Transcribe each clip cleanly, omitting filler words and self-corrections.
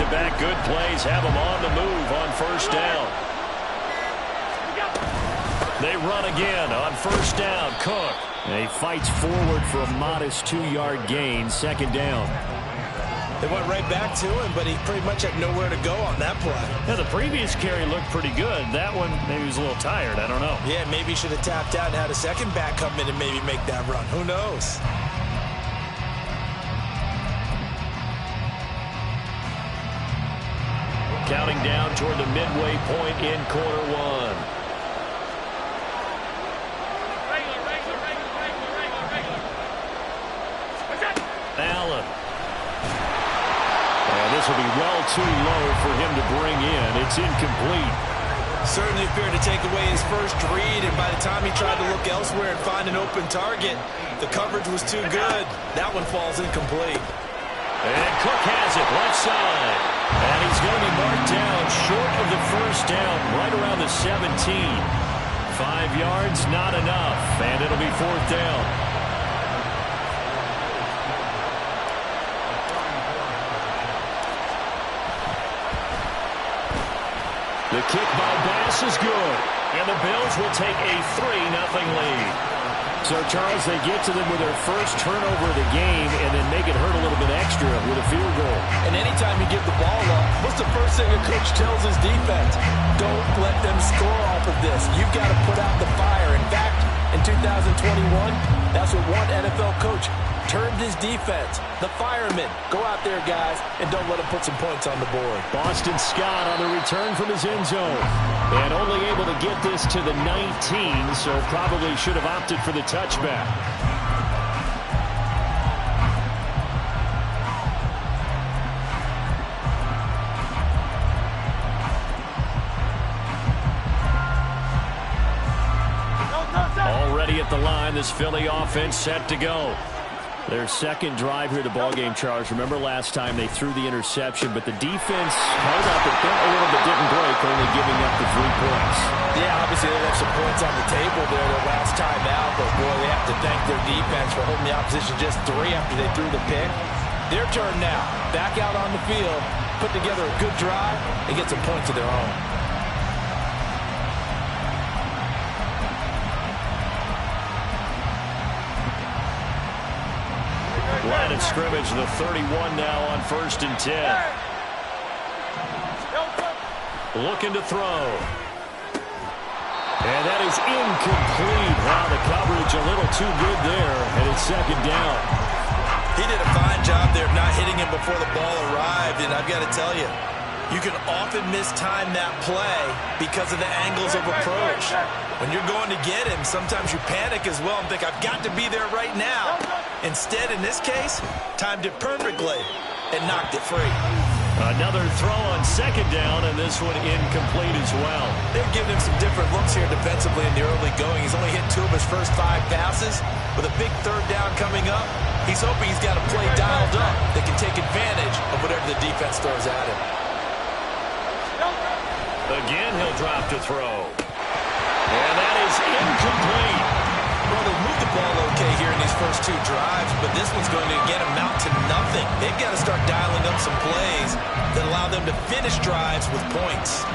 back-to-back good plays have them on the move on first down. They run again on first down. Cook. And he fights forward for a modest 2-yard gain. Second down. They went right back to him, but he pretty much had nowhere to go on that play. Yeah, the previous carry looked pretty good. That one, maybe he was a little tired. I don't know. Yeah, maybe he should have tapped out and had a second back come in and maybe make that run. Who knows? Counting down toward the midway point in quarter one. Allen. And this will be well too low for him to bring in. It's incomplete. Certainly appeared to take away his first read, and by the time he tried to look elsewhere and find an open target, the coverage was too good. That one falls incomplete. And Cook has it left side. And he's going to be marked down short of the first down, right around the 17. 5 yards, not enough, and it'll be fourth down. The kick by Bass is good, and the Bills will take a 3-0 lead. So, Charles, they get to them with their first turnover of the game and then make it hurt a little bit extra with a field goal. And anytime you give the ball up, what's the first thing a coach tells his defense? Don't let them score off of this. You've got to put out the fire. In fact, in 2021, that's what one NFL coach termed his defense. The firemen. Go out there, guys, and don't let them put some points on the board. Boston Scott on the return from his end zone. And only able to get this to the 19, so probably should have opted for the touchback. Already at the line, this Philly offense set to go. Their second drive here to ballgame, Charles. Remember last time they threw the interception, but the defense held up a little bit, didn't break, only giving up the 3 points. Yeah, obviously they left some points on the table there their last time out, but boy, they have to thank their defense for holding the opposition just 3 after they threw the pick. Their turn now. Back out on the field, put together a good drive, and get some points of their own. Line of scrimmage, the 31 now on 1st and 10. Looking to throw. And that is incomplete. Wow, the coverage a little too good there, and it's second down. He did a fine job there of not hitting him before the ball arrived, and I've got to tell you, you can often mistime that play because of the angles of approach. When you're going to get him, sometimes you panic as well and think, I've got to be there right now. Instead, in this case, timed it perfectly and knocked it free. Another throw on second down, and this one incomplete as well. They're giving him some different looks here defensively in the early going. He's only hit 2 of his first 5 passes. With a big third down coming up, he's hoping he's got a play dialed up that can take advantage of whatever the defense throws at him. Again, he'll drop to throw. And that is incomplete. Well, they've moved the ball okay here in these first 2 drives, but this one's going to, again, amount to nothing. They've got to start dialing up some plays that allow them to finish drives with points.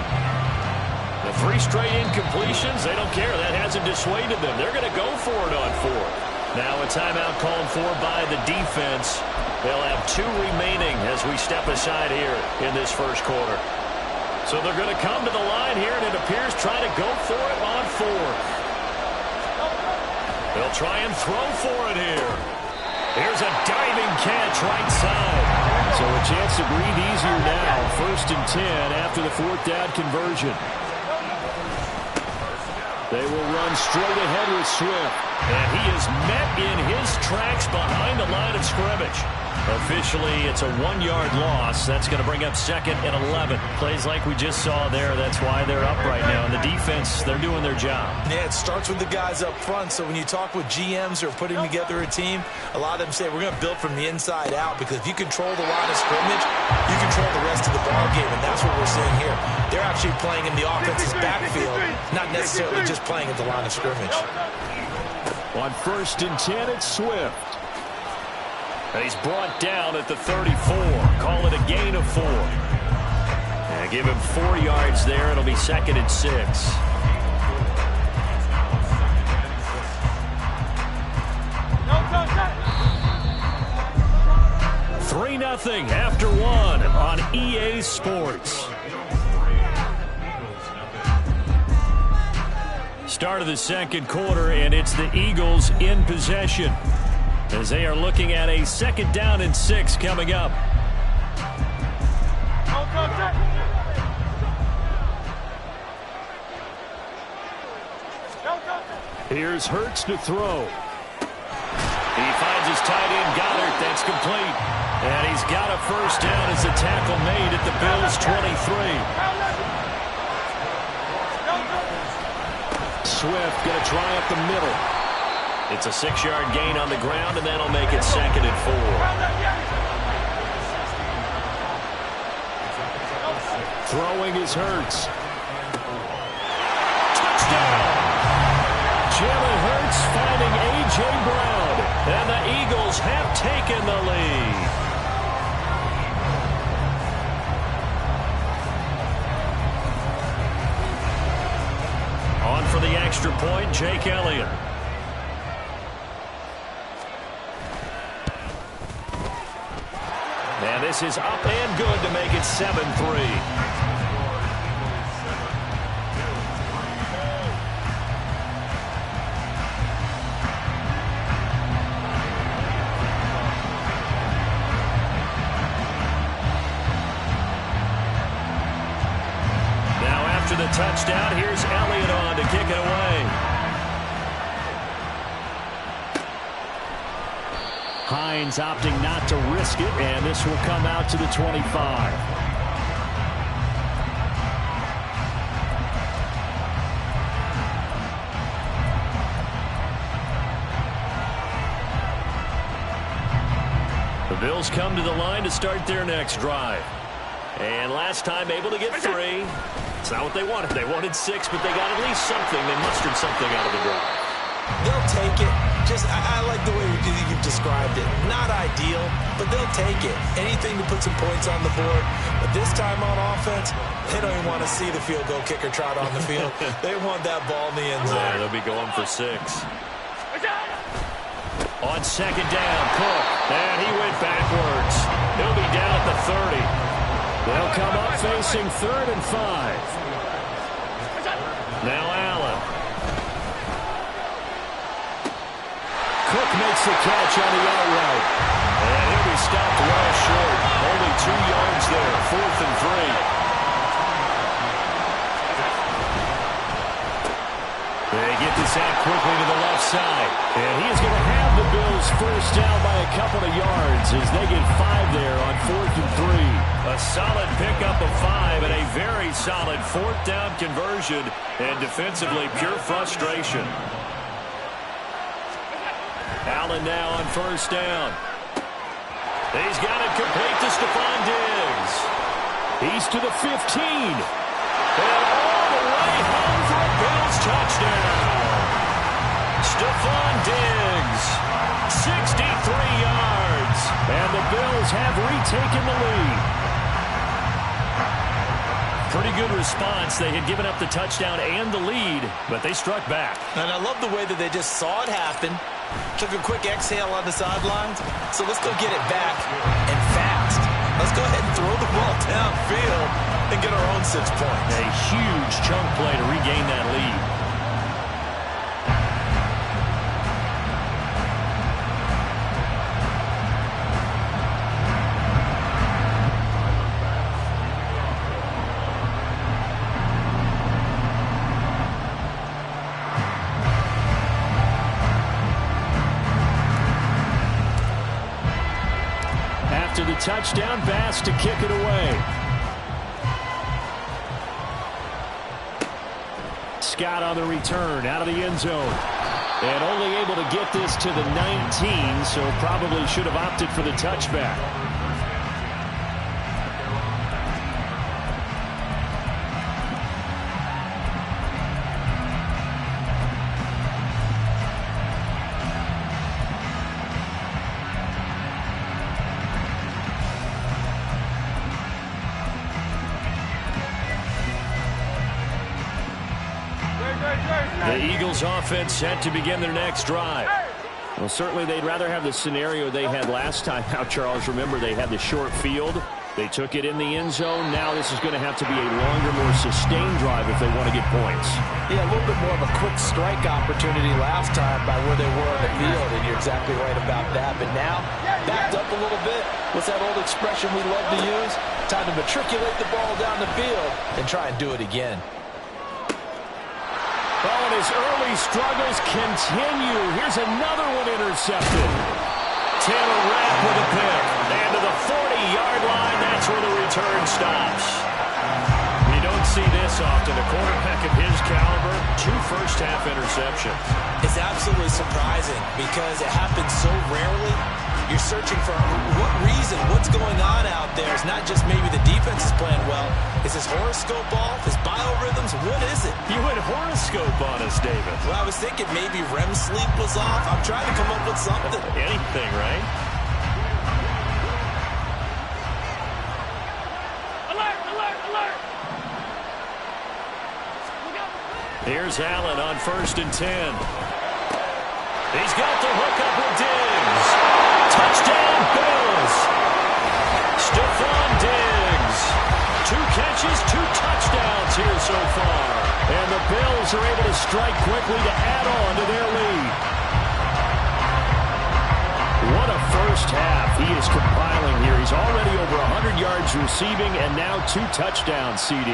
The 3 straight incompletions, they don't care. That hasn't dissuaded them. They're going to go for it on 4th. Now a timeout called for by the defense. They'll have 2 remaining as we step aside here in this first quarter. So they're going to come to the line here, and it appears try to go for it on 4th. They'll try and throw for it here. Here's a diving catch right side. So a chance to breathe easier now. 1st and 10 after the 4th down conversion. They will run straight ahead with Swift. And he is met in his tracks behind the line of scrimmage. Officially, it's a 1-yard loss. That's going to bring up 2nd and 11. Plays like we just saw there. That's why they're up right now. And the defense, they're doing their job. Yeah, it starts with the guys up front. So when you talk with GMs who are putting together a team, a lot of them say, we're going to build from the inside out. Because if you control the line of scrimmage, you control the rest of the ball game. And that's what we're seeing here. They're actually playing in the offense's backfield, not necessarily just playing at the line of scrimmage. On 1st and 10, it's Swift. And he's brought down at the 34. Call it a gain of 4. give him 4 yards there. It'll be 2nd and 6. 3-0 after 1 on EA Sports. Start of the second quarter, and it's the Eagles in possession as they are looking at a 2nd down and 6 coming up. Here's Hurts to throw. He finds his tight end, Goddard. That's complete. And he's got a first down as the tackle made at the Bills' 23. Swift going to try up the middle. It's a 6-yard gain on the ground, and that'll make it 2nd and 4. Throwing is Hurts. Touchdown! Jalen Hurts finding A.J. Brown, and the Eagles have taken the lead. On for the extra point, Jake Elliott. And this is up and good to make it 7-3. The touchdown. Here's Elliott on to kick it away. Hines opting not to risk it, and this will come out to the 25. The Bills come to the line to start their next drive. And last time able to get 3. It's not what they wanted. They wanted 6, but they got at least something. They mustered something out of the drive. They'll take it. I like the way you've described it. Not ideal, but they'll take it. Anything to put some points on the board. But this time on offense, they don't even want to see the field goal kicker trot on the field. They want that ball in the end zone. Yeah, they'll be going for 6. On 2nd down, Cook. And he went backwards. He'll be down at the 30. They'll come up facing 3rd and 5. Now Allen. Cook makes the catch on the out route. And he'll be stopped well short. Only 2 yards there. 4th and 3. They get this out quickly to the left side. And he is going to have the Bills first down by a couple of yards as they get 5 there on 4th and 3. A solid pickup of 5 and a very solid 4th down conversion. And defensively, pure frustration. Allen now on first down. He's got it complete to Stephon Diggs. He's to the 15. And all the way home for a Bills touchdown. Stephon Diggs, 63 yards. And the Bills have retaken the lead. Pretty good response. They had given up the touchdown and the lead, but they struck back. And I love the way that they just saw it happen. Took a quick exhale on the sidelines. So let's go get it back and fast. Let's go ahead and throw the ball downfield and get our own 6 points. A huge chunk play to regain that lead. After the touchdown, Bass to kick it away. Scott on the return, out of the end zone. And only able to get this to the 19, so probably should have opted for the touchback. The Eagles offense set to begin their next drive. Well, certainly they'd rather have the scenario they had last time out, Charles. Remember, they had the short field. They took it in the end zone. Now this is going to have to be a longer, more sustained drive if they want to get points. Yeah, a little bit more of a quick strike opportunity last time by where they were on the field, and you're exactly right about that. But now, backed up a little bit. What's that old expression we love to use? Time to matriculate the ball down the field and try and do it again. Oh, and his early struggles continue. Here's another one intercepted. Taylor Rapp with a pick. And to the 40-yard line, that's where the return stops. You don't see this often. A quarterback of his caliber, 2 first-half interceptions. It's absolutely surprising because it happens so rarely. You're searching for what reason, what's going on out there. It's not just maybe the defense is playing well. Is his horoscope off? His biorhythms? What is it? You went horoscope on us, David. Well, I was thinking maybe REM sleep was off. I'm trying to come up with something. Anything, right? Alert, alert, alert! Here's Allen on 1st and 10. He's got the hook up with Diggs. Touchdown, Bills. Stephon Diggs. 2 catches, 2 touchdowns here so far. And the Bills are able to strike quickly to add on to their lead. What a first half he is compiling here. He's already over 100 yards receiving and now 2 touchdowns, CD.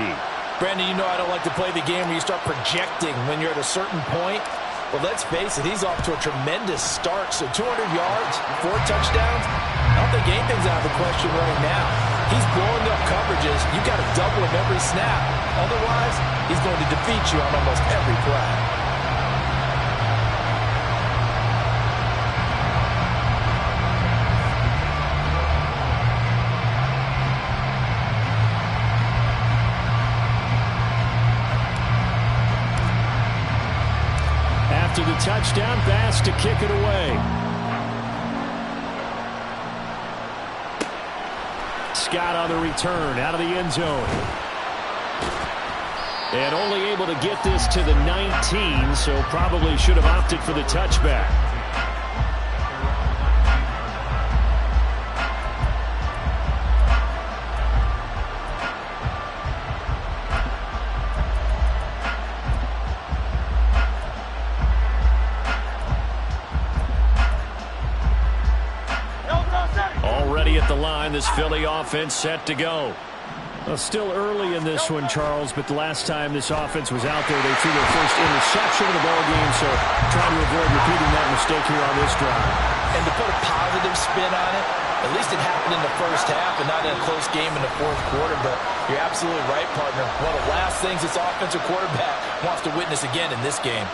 Brandon, you know I don't like to play the game where you start projecting when you're at a certain point. But let's face it, he's off to a tremendous start. So 200 yards, 4 touchdowns. I don't think anything's out of the question right now. He's blowing up coverages. You got to double him every snap. Otherwise, he's going to defeat you on almost every play. After the touchdown, Bass to kick it away. Scott on the return out of the end zone. And only able to get this to the 19, so probably should have opted for the touchback. Already at the line, this Philly offense set to go. Well, still early in this one, Charles, but the last time this offense was out there, they threw their first interception of the ball game, so trying to avoid repeating that mistake here on this drive. And to put a positive spin on it, at least it happened in the first half and not in a close game in the 4th quarter, but you're absolutely right, partner. One of the last things this offensive quarterback wants to witness again in this game.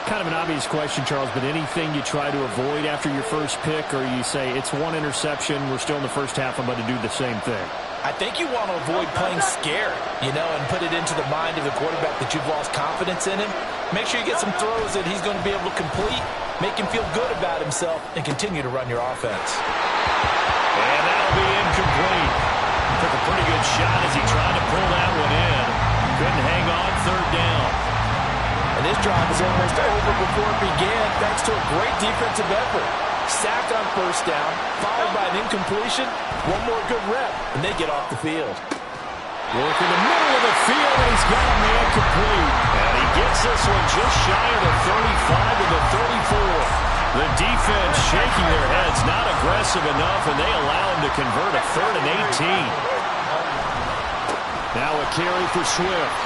Kind of an obvious question, Charles, but anything you try to avoid after your first pick, or you say it's 1 interception, we're still in the first half, I'm about to do the same thing? I think you want to avoid playing scared, and put it into the mind of the quarterback that you've lost confidence in him. Make sure you get some throws that he's going to be able to complete, make him feel good about himself, and continue to run your offense. And that'll be incomplete. Took a pretty good shot as he tried to pull that one in. Couldn't hang on 3rd down. And this drive is almost over before it began, thanks to a great defensive effort. Sack on 1st down, followed by an incompletion. 1 more good rep, and they get off the field. Work in the middle of the field, and he's got a man complete. And he gets this one just shy of the 35 to the 34. The defense shaking their heads, not aggressive enough, and they allow him to convert a 3rd and 18. Now a carry for Swift.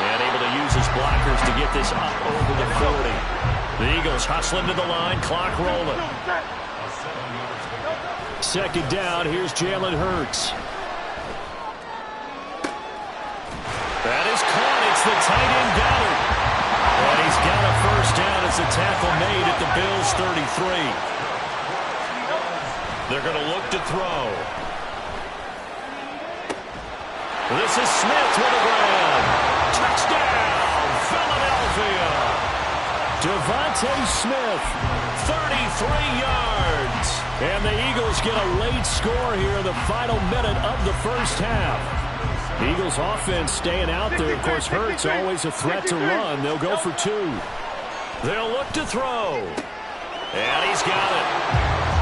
And able to use his blockers to get this up over the 40. The Eagles hustling to the line, clock rolling. 2nd down, here's Jalen Hurts. That is caught, it's the tight end Goddard. And he's got a 1st down as the tackle made at the Bills' 33. They're going to look to throw. This is Smith with a grab. Touchdown, Philadelphia. Devontae Smith, 33 yards. And the Eagles get a late score here in the final minute of the first half. Eagles offense staying out there. Of course, Hurts always a threat to run. They'll go for 2. They'll look to throw. And he's got it.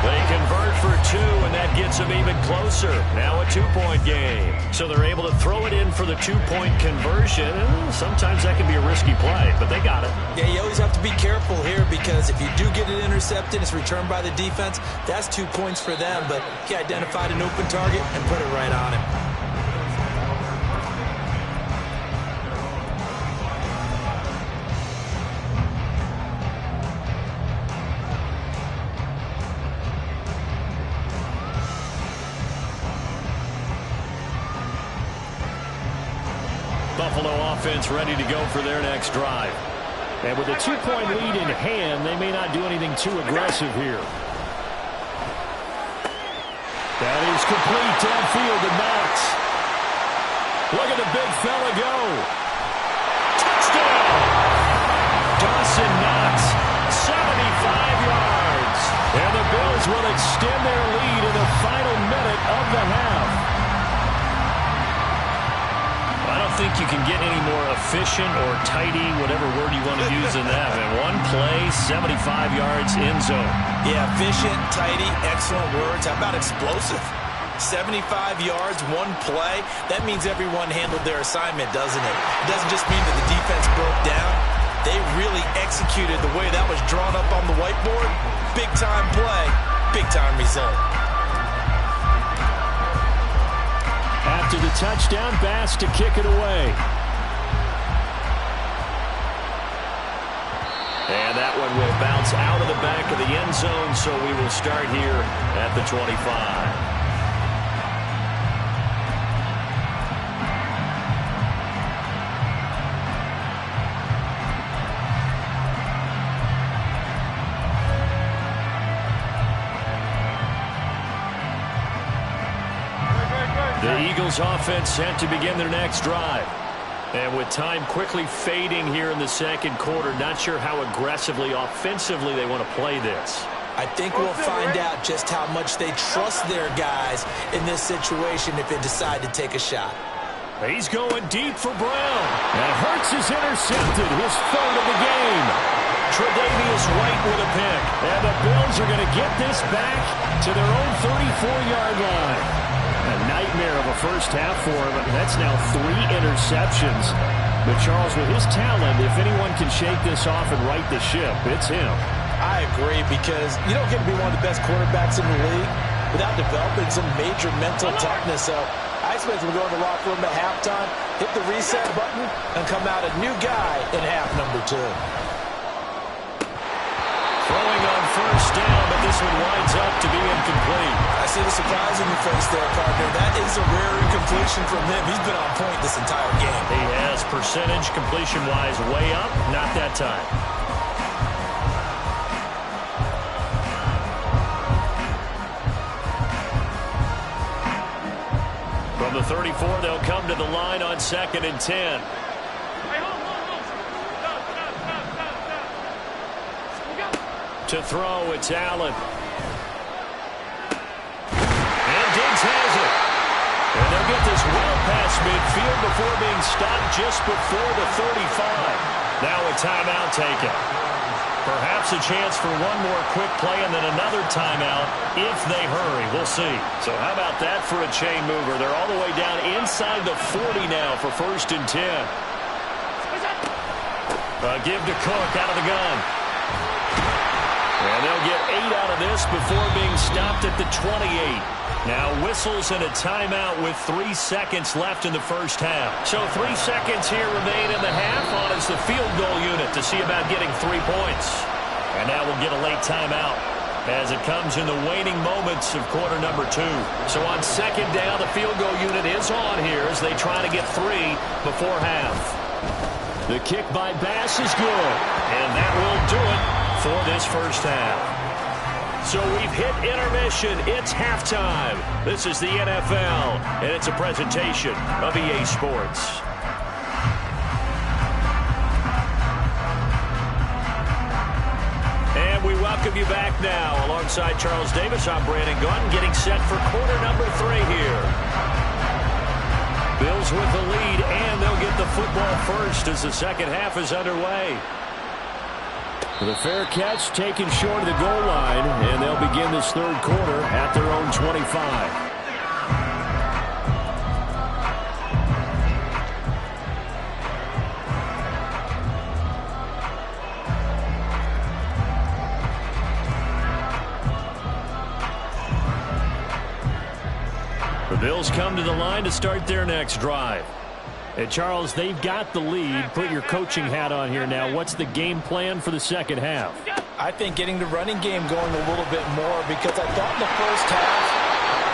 They convert for 2, and that gets them even closer. Now a 2-point game. So they're able to throw it in for the 2-point conversion. Sometimes that can be a risky play, but they got it. Yeah, you always have to be careful here because if you do get it intercepted, it's returned by the defense. That's 2 points for them, but he identified an open target and put it right on him. Buffalo offense ready to go for their next drive. And with a 2-point lead in hand, they may not do anything too aggressive here. That is complete downfield to Knox. Look at the big fella go. Touchdown! Dawson Knox, 75 yards. And the Bills will extend their lead in the final minute of the half. I don't think you can get any more efficient or tidy, whatever word you want to use in that. And one play, 75 yards, end zone. Yeah, efficient, tidy, excellent words. How about explosive? 75 yards, one play. That means everyone handled their assignment, doesn't it? It doesn't just mean that the defense broke down. They really executed the way that was drawn up on the whiteboard. Big-time play, big-time result. After the touchdown, Bass to kick it away. And that one will bounce out of the back of the end zone, so we will start here at the 25. The Eagles offense set to begin their next drive. And with time quickly fading here in the second quarter, not sure how aggressively, offensively they want to play this. I think we'll find out just how much they trust their guys in this situation if they decide to take a shot. He's going deep for Brown. And Hurts is intercepted, his 3rd of the game. Tre'Davious White with a pick. And the Bills are going to get this back to their own 34-yard line. A nightmare of a first half for him. That's now 3 interceptions. But Charles, with his talent, if anyone can shake this off and right the ship, it's him. I agree, because you don't get to be one of the best quarterbacks in the league without developing some major mental toughness. So I expect him to go in the locker room at halftime, hit the reset button, and come out a new guy in half number 2. Throwing on first down, but this one winds up to be incomplete. I see the surprise in your face there, partner. That is a rare incompletion from him. He's been on point this entire game. He has percentage completion-wise way up, not that time. From the 34, they'll come to the line on 2nd and 10. To throw, it's Allen. And Diggs has it. And they'll get this well past midfield before being stopped just before the 35. Now a timeout taken. Perhaps a chance for one more quick play and then another timeout if they hurry. We'll see. So how about that for a chain mover? They're all the way down inside the 40 now for 1st and 10. Give to Cook out of the gun. And they'll get 8 out of this before being stopped at the 28. Now whistles and a timeout with 3 seconds left in the first half. So 3 seconds here remain in the half on as the field goal unit to see about getting 3 points. And now we'll get a late timeout as it comes in the waning moments of quarter number 2. So on 2nd down, the field goal unit is on here as they try to get 3 before half. The kick by Bass is good. And that will do it for this first half. So we've hit intermission. It's halftime. This is the NFL, and it's a presentation of EA Sports. And we welcome you back now. Alongside Charles Davis, I'm Brandon Gunn, getting set for quarter number 3 here. Bills with the lead, and they'll get the football first as the second half is underway. The fair catch taken short of the goal line, and they'll begin this third quarter at their own 25. The Bills come to the line to start their next drive. And Charles, they've got the lead. Put your coaching hat on here now. What's the game plan for the second half? I think getting the running game going a little bit more, because I thought in the first half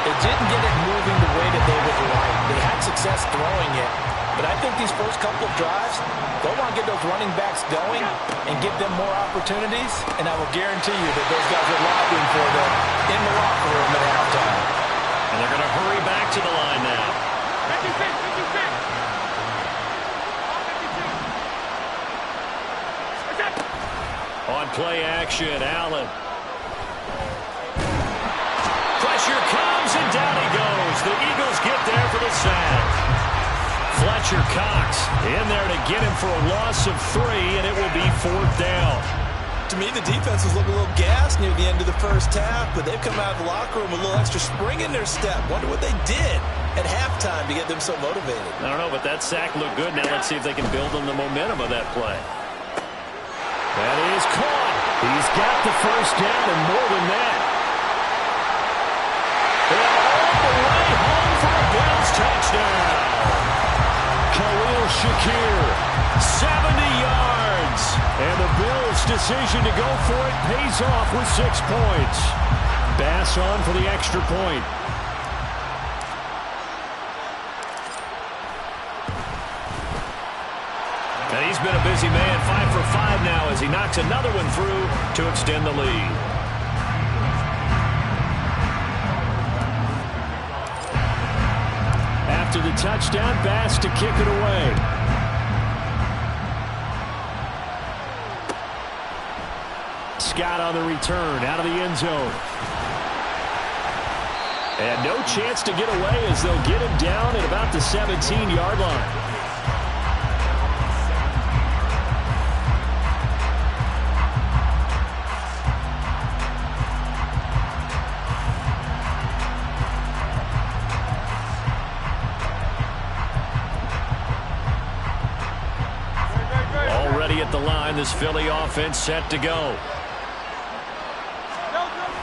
they didn't get it moving the way that they would like. They had success throwing it, but I think these first couple of drives, they'll want to get those running backs going and give them more opportunities, and I will guarantee you that those guys are lobbying for them in the locker room at halftime. And they're going to hurry back to the line now. 56. On play action, Allen. Pressure comes, and down he goes. The Eagles get there for the sack. Fletcher Cox in there to get him for a loss of 3, and it will be 4th down. To me, the defense was looking a little gassed near the end of the first half, but they've come out of the locker room with a little extra spring in their step. Wonder what they did at halftime to get them so motivated. I don't know, but that sack looked good. Now let's see if they can build on the momentum of that play. That is caught. He's got the first down and more than that. And all the way home for a Bills touchdown. Khalil Shakir, 70 yards. and the Bills' decision to go for it pays off with 6 points. Bass on for the extra point. And he's been a busy man, 5 for 5 now as he knocks another one through to extend the lead. After the touchdown, Bass to kick it away. Scott on the return, out of the end zone. And no chance to get away as they'll get him down at about the 17-yard line. Already at the line, this Philly offense set to go.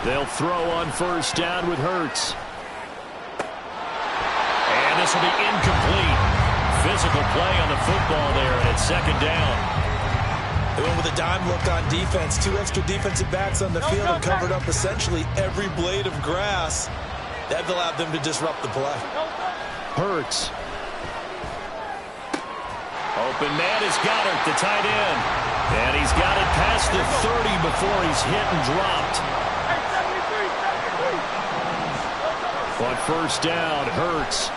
They'll throw on first down with Hurts. And this will be incomplete. Physical play on the football there, and it's second down. They went with a dime look on defense. 2 extra defensive backs on the field and covered up essentially every blade of grass. That allowed them to disrupt the play. Hurts. Open man is Goddard, the tight end. And he's got it past the 30 before he's hit and dropped. On first down, Hurts.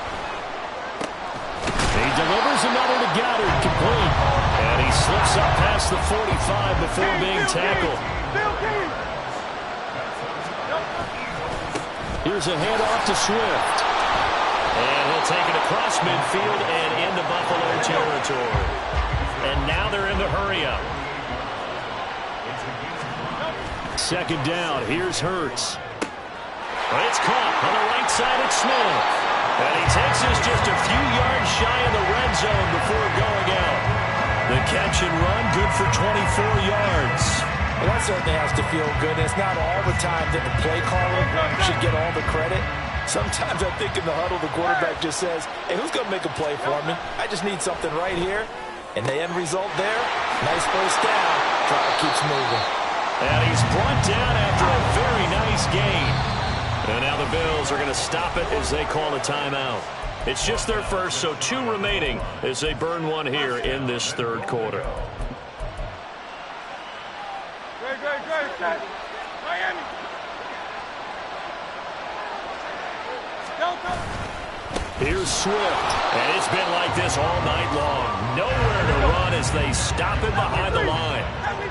He delivers another to Goddard, complete. And he slips up past the 45 before being tackled. Here's a handoff to Swift. And he'll take it across midfield and into Buffalo territory. And now they're in the hurry-up. Second down, here's Hurts. It's caught on the right side at Smith. And he takes us just a few yards shy of the red zone before going out. The catch and run, good for 24 yards. Well, that certainly has to feel good. It's not all the time that the play caller should get all the credit. Sometimes I think in the huddle, the quarterback just says, hey, who's going to make a play for me? I just need something right here. And the end result there, nice first down. Drive keeps moving. And he's brought down after a very nice gain. And now the Bills are going to stop it as they call a timeout. It's just their first, so 2 remaining as they burn one here in this third quarter. Great. Miami. Here's Swift. And it's been like this all night long. Nowhere to run as they stop him behind the line.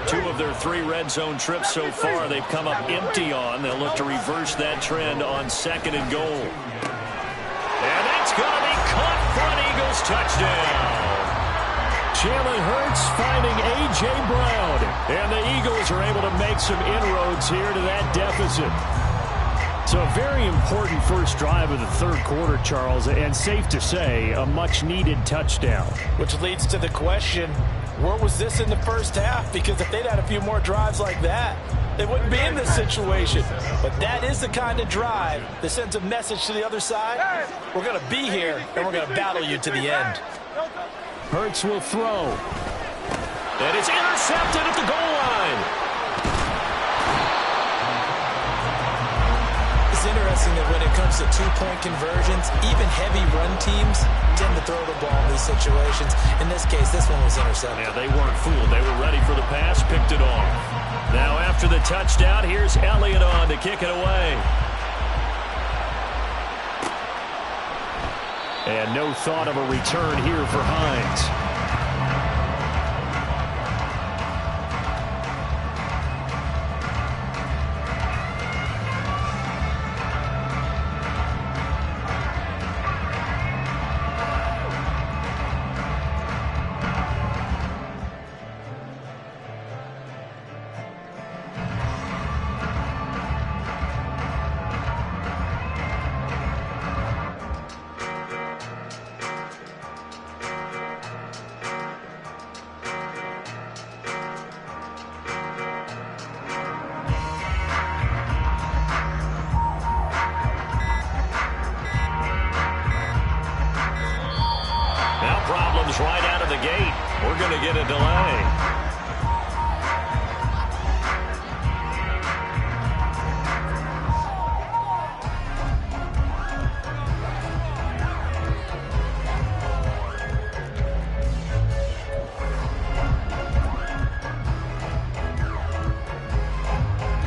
2 of their 3 red zone trips so far they've come up empty on. They'll look to reverse that trend on 2nd and goal. And that's going to be caught. Funny Eagles touchdown. Jalen Hurts finding A.J. Brown. And the Eagles are able to make some inroads here to that deficit. So a very important first drive of the third quarter, Charles, and safe to say, a much-needed touchdown. Which leads to the question, where was this in the first half? Because if they'd had a few more drives like that, they wouldn't be in this situation. But that is the kind of drive that sends a message to the other side. We're going to be here, and we're going to battle you to the end. Hurts will throw. And it's intercepted at the goal line. It's interesting that when it comes to two-point conversions, even heavy run teams tend to throw the ball in these situations. In this case, this one was intercepted. Yeah, they weren't fooled. They were ready for the pass, picked it off. Now after the touchdown, here's Elliott on to kick it away. And no thought of a return here for Hines. Right out of the gate. We're going to get a delay.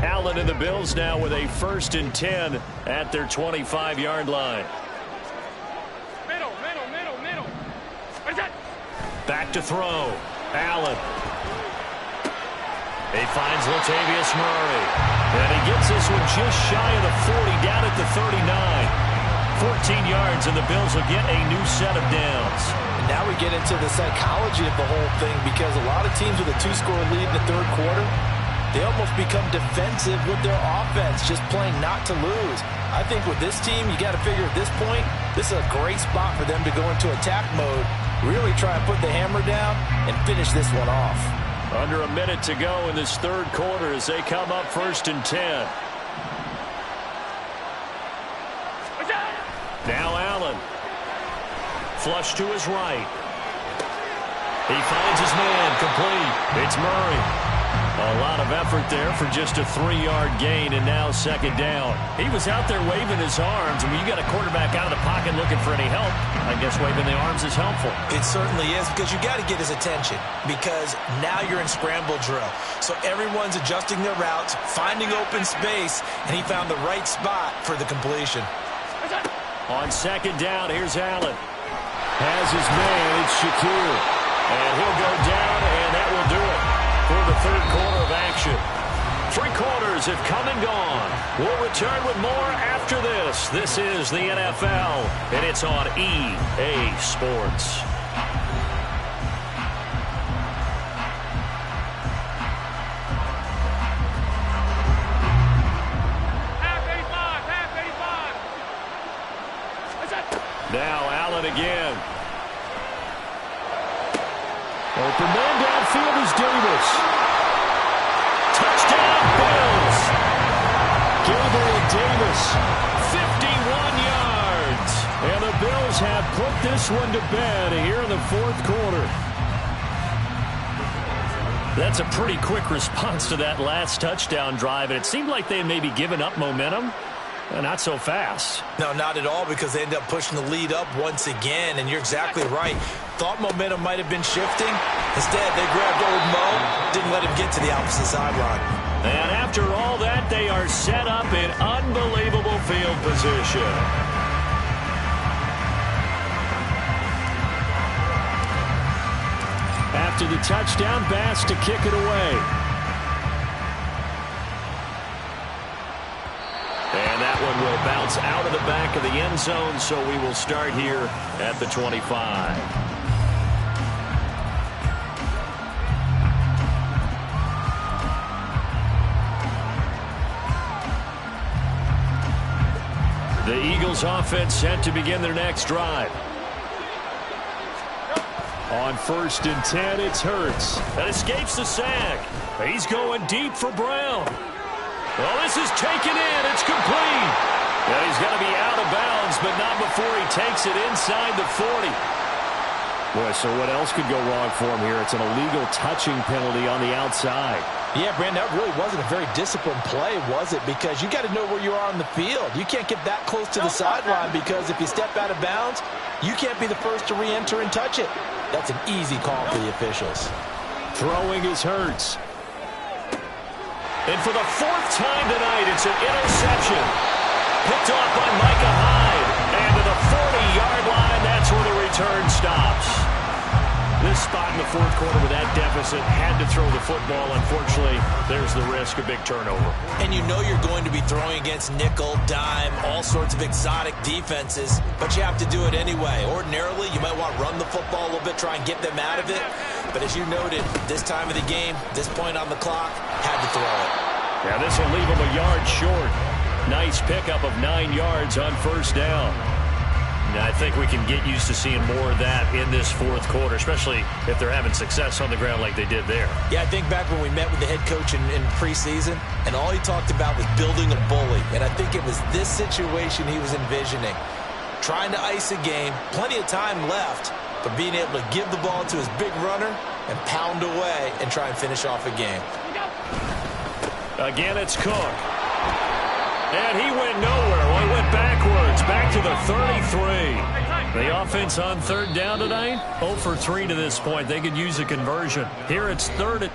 Allen and the Bills now with a 1st and 10 at their 25-yard line. Back to throw. Allen. He finds Latavius Murray. And he gets this one just shy of the 40, down at the 39. 14 yards, and the Bills will get a new set of downs. And now we get into the psychology of the whole thing, because a lot of teams with a 2-score lead in the third quarter, they almost become defensive with their offense, just playing not to lose. I think with this team, you got to figure at this point, this is a great spot for them to go into attack mode, really try and put the hammer down and finish this one off. Under a minute to go in this third quarter as they come up 1st and 10. Now Allen. Flush to his right. He finds his man complete. It's Murray. A lot of effort there for just a 3-yard gain, and now 2nd down. He was out there waving his arms, and when you got a quarterback out of the pocket looking for any help, I guess waving the arms is helpful. It certainly is, because you got to get his attention, because now you're in scramble drill. So everyone's adjusting their routes, finding open space, and he found the right spot for the completion. On 2nd down, here's Allen. Has his man, it's Shakir. And he'll go down, and that will do it for the third quarter of action. 3 quarters have come and gone. We'll return with more after this. This is the NFL, and it's on EA Sports. Now Allen again. Open man downfield is Davis. Touchdown Bills. Gabriel Davis, 51 yards. And the Bills have put this one to bed here in the fourth quarter. That's a pretty quick response to that last touchdown drive, and it seemed like they had maybe given up momentum. Not so fast. No, not at all, because they end up pushing the lead up once again, and you're exactly right. Thought momentum might have been shifting. Instead, they grabbed old Mo, didn't let him get to the opposite sideline. And after all that, they are set up in unbelievable field position. After the touchdown, Bass to kick it away. And that That one will bounce out of the back of the end zone, so we will start here at the 25. The Eagles offense set to begin their next drive. On 1st and 10, it's Hurts. That escapes the sack. He's going deep for Brown. Well, this is taken in. It's complete. Yeah, he's going to be out of bounds, but not before he takes it inside the 40. Boy, so what else could go wrong for him here? It's an illegal touching penalty on the outside. Yeah, Brandon, that really wasn't a very disciplined play, was it? Because you got to know where you are on the field. You can't get that close to the sideline because if you step out of bounds, you can't be the first to re-enter and touch it. That's an easy call for the officials. Throwing is Hurts. And for the 4th time tonight, it's an interception. Picked off by Micah Hyde. And to the 40-yard line, that's where the return stops. This spot in the 4th quarter with that deficit had to throw the football. Unfortunately, there's the risk of big turnover. And you know you're going to be throwing against nickel, dime, all sorts of exotic defenses, but you have to do it anyway. Ordinarily, you might want to run the football a little bit, try and get them out of it. But as you noted, this time of the game, this point on the clock, had to throw it. Yeah, this will leave them a yard short. Nice pickup of 9 yards on 1st down. Now, I think we can get used to seeing more of that in this 4th quarter, especially if they're having success on the ground like they did there. Yeah, I think back when we met with the head coach in preseason, and all he talked about was building a bully. And I think it was this situation he was envisioning. Trying to ice a game, plenty of time left, but being able to give the ball to his big runner and pound away and try and finish off a game. Again, it's Cook. And he went nowhere. Well, he went backwards, back to the 33. The offense on 3rd down tonight, 0 for 3 to this point. They could use a conversion. Here it's 3rd and